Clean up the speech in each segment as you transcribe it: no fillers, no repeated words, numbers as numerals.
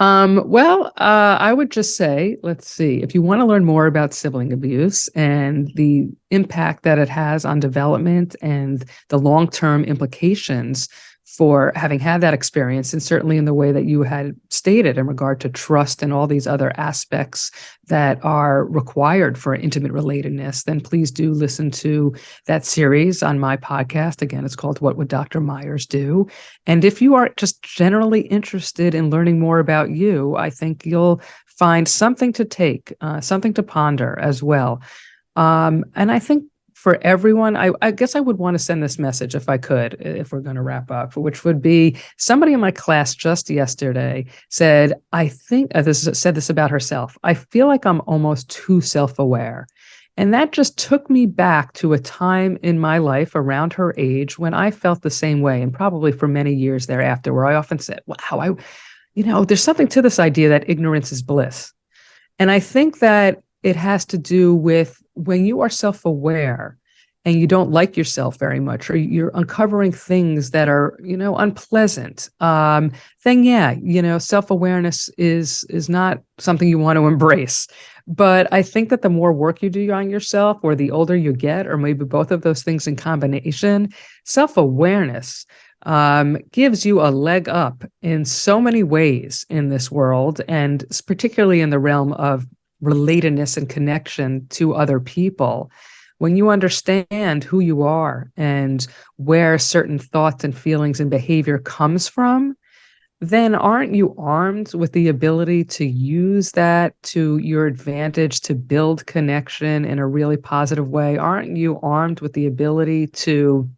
I would just say, let's see, if you want to learn more about sibling abuse and the impact that it has on development and the long-term implications for having had that experience, and certainly in the way that you had stated in regard to trust and all these other aspects that are required for intimate relatedness, then please do listen to that series on my podcast. Again, it's called What Would Dr. Meyers Do? And if you are just generally interested in learning more about you, I think you'll find something to take, something to ponder as well. And I think for everyone, I guess I would want to send this message if I could, if we're going to wrap up, which would be somebody in my class just yesterday said, I think said this about herself. I feel like I'm almost too self-aware. And that just took me back to a time in my life around her age when I felt the same way, and probably for many years thereafter, where I often said, wow, there's something to this idea that ignorance is bliss. And I think that it has to do with when you are self-aware and you don't like yourself very much, or you're uncovering things that are, unpleasant, then self-awareness is not something you want to embrace. But I think that the more work you do on yourself, or the older you get, or maybe both of those things in combination, self-awareness gives you a leg up in so many ways in this world, and particularly in the realm of relatedness and connection to other people. When you understand who you are and where certain thoughts and feelings and behavior comes from, then aren't you armed with the ability to use that to your advantage to build connection in a really positive way? Aren't you armed with the ability to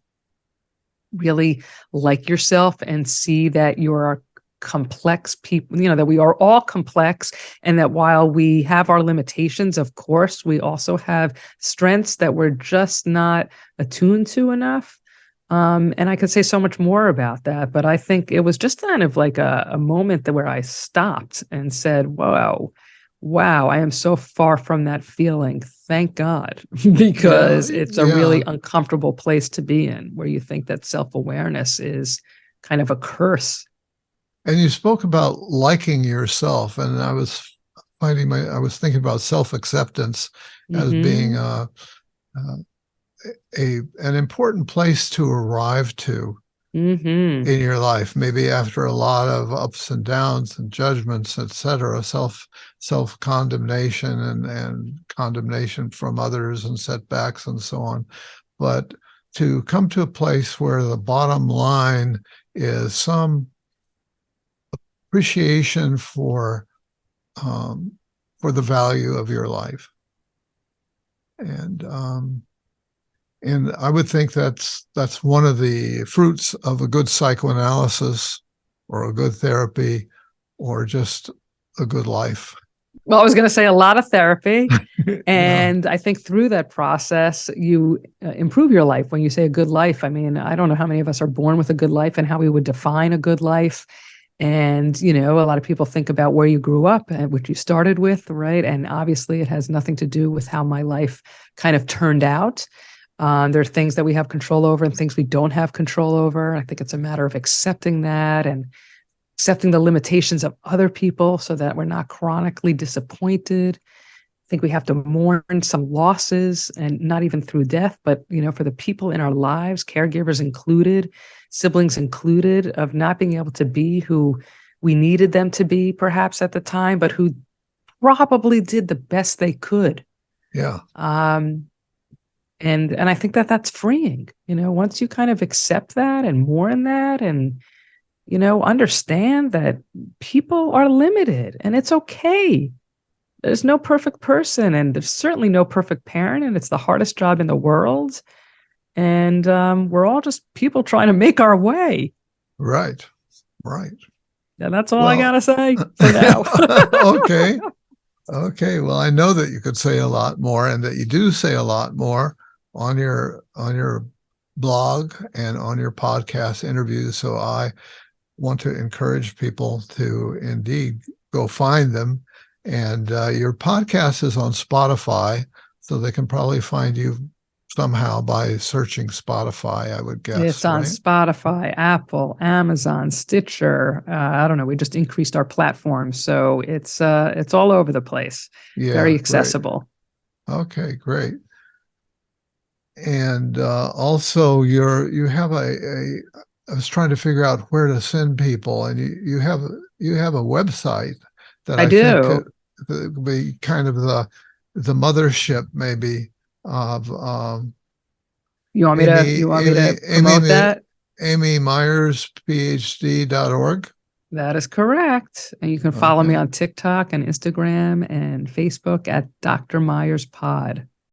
really like yourself and see that you're complex people, that we are all complex, and that while we have our limitations, of course, we also have strengths that we're just not attuned to enough. And I could say so much more about that, but I think it was just kind of like a moment where I stopped and said, wow, I am so far from that feeling. Thank God, because it's a really uncomfortable place to be in, where you think that self-awareness is kind of a curse. And you spoke about liking yourself, and I was thinking about self-acceptance as being an important place to arrive to in your life, maybe after a lot of ups and downs and judgments, etc., self-condemnation and condemnation from others and setbacks and so on. But to come to a place where the bottom line is some appreciation for the value of your life, and I would think that's one of the fruits of a good psychoanalysis, or a good therapy, or just a good life. Well, I was going to say a lot of therapy, and I think through that process, you improve your life. When you say a good life, I mean, I don't know how many of us are born with a good life and how we would define a good life. And, a lot of people think about where you grew up and what you started with, right? And obviously it has nothing to do with how my life kind of turned out. There are things that we have control over and things we don't have control over. I think it's a matter of accepting that and accepting the limitations of other people so that we're not chronically disappointed. I think we have to mourn some losses, and not even through death, but, for the people in our lives, caregivers included, siblings included, of not being able to be who we needed them to be perhaps at the time, but who probably did the best they could. Yeah. And I think that that's freeing, once you kind of accept that and mourn that, and, understand that people are limited and it's okay. There's no perfect person, and there's certainly no perfect parent, and it's the hardest job in the world. And we're all just people trying to make our way. Right. And that's all I got to say for now. Okay. Well, I know that you could say a lot more, and that you do say a lot more on your blog and on your podcast interviews. So I want to encourage people to indeed go find them. And your podcast is on Spotify, so they can probably find you somehow by searching Spotify, I would guess, It's on right? Spotify, Apple, Amazon, Stitcher. I don't know. We just increased our platform, so it's all over the place. Very Yeah, great. accessible. Okay, great. And also, you have a. I was trying to figure out where to send people, and you have a website that I I think do. could be kind of the mothership, maybe, of You want me to Amy promote that? Amy Meyers PhD.org. That is correct. And you can follow me Okay. on TikTok and Instagram and Facebook at Dr. Myers Pod.